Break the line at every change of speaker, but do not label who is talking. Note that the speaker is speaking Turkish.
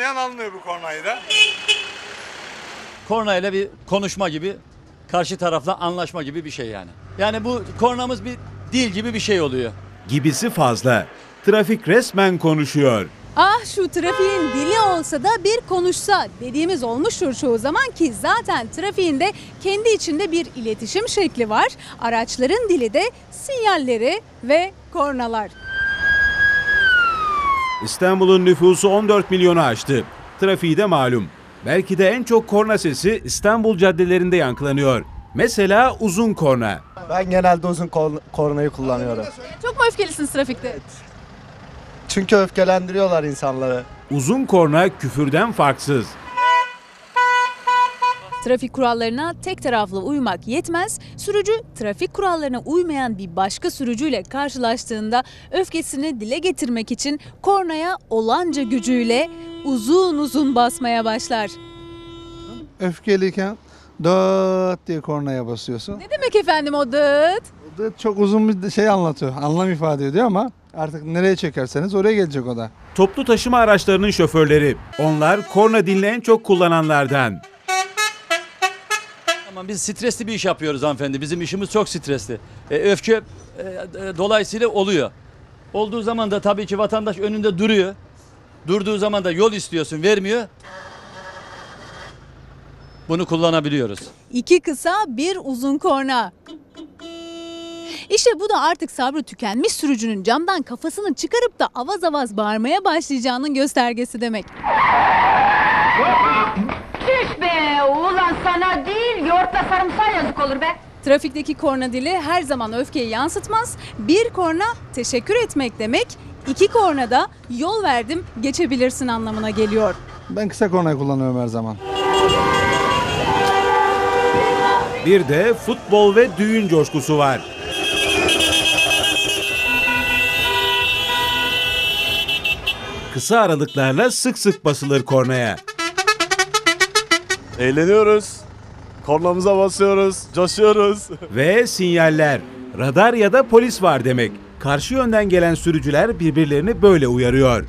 Anlayan anlıyor bu kornayı da.
Kornayla bir konuşma gibi, karşı tarafla anlaşma gibi bir şey yani. Yani bu kornamız bir dil gibi bir şey oluyor.
Gibisi fazla. Trafik resmen konuşuyor.
Ah şu trafiğin dili olsa da bir konuşsa dediğimiz olmuştur çoğu zaman ki zaten trafiğin de kendi içinde bir iletişim şekli var. Araçların dili de sinyalleri ve kornalar.
İstanbul'un nüfusu 14 milyonu aştı. Trafiği de malum. Belki de en çok korna sesi İstanbul caddelerinde yankılanıyor. Mesela uzun korna.
Ben genelde uzun kornayı kullanıyorum.
Çok mu öfkelisiniz trafikte?
Çünkü öfkelendiriyorlar insanları.
Uzun korna küfürden farksız.
Trafik kurallarına tek taraflı uymak yetmez. Sürücü trafik kurallarına uymayan bir başka sürücüyle karşılaştığında öfkesini dile getirmek için kornaya olanca gücüyle uzun uzun basmaya başlar.
Öfkeliyken dıt diye kornaya basıyorsun.
Ne demek efendim o dıt?
O dıt çok uzun bir şey anlatıyor, anlam ifade ediyor ama artık nereye çekerseniz oraya gelecek o da.
Toplu taşıma araçlarının şoförleri. Onlar korna dilini en çok kullananlardan.
Ama biz stresli bir iş yapıyoruz hanımefendi. Bizim işimiz çok stresli. Öfke dolayısıyla oluyor. Olduğu zaman da tabii ki vatandaş önünde duruyor. Durduğu zaman da yol istiyorsun, vermiyor. Bunu kullanabiliyoruz.
İki kısa bir uzun korna. İşte bu da artık sabrı tükenmiş sürücünün camdan kafasını çıkarıp da avaz avaz bağırmaya başlayacağının göstergesi demek.
Tüh be ulan sana değil yoğurtla sarımsağa yazık olur be.
Trafikteki korna dili her zaman öfkeyi yansıtmaz. Bir korna teşekkür etmek demek, iki korna da yol verdim geçebilirsin anlamına geliyor.
Ben kısa kornayı kullanıyorum her zaman.
Bir de futbol ve düğün coşkusu var. Kısa aralıklarla sık sık basılır kornaya.
Eğleniyoruz. Kornamıza basıyoruz, coşuyoruz.
Ve sinyaller. Radar ya da polis var demek. Karşı yönden gelen sürücüler birbirlerini böyle uyarıyor.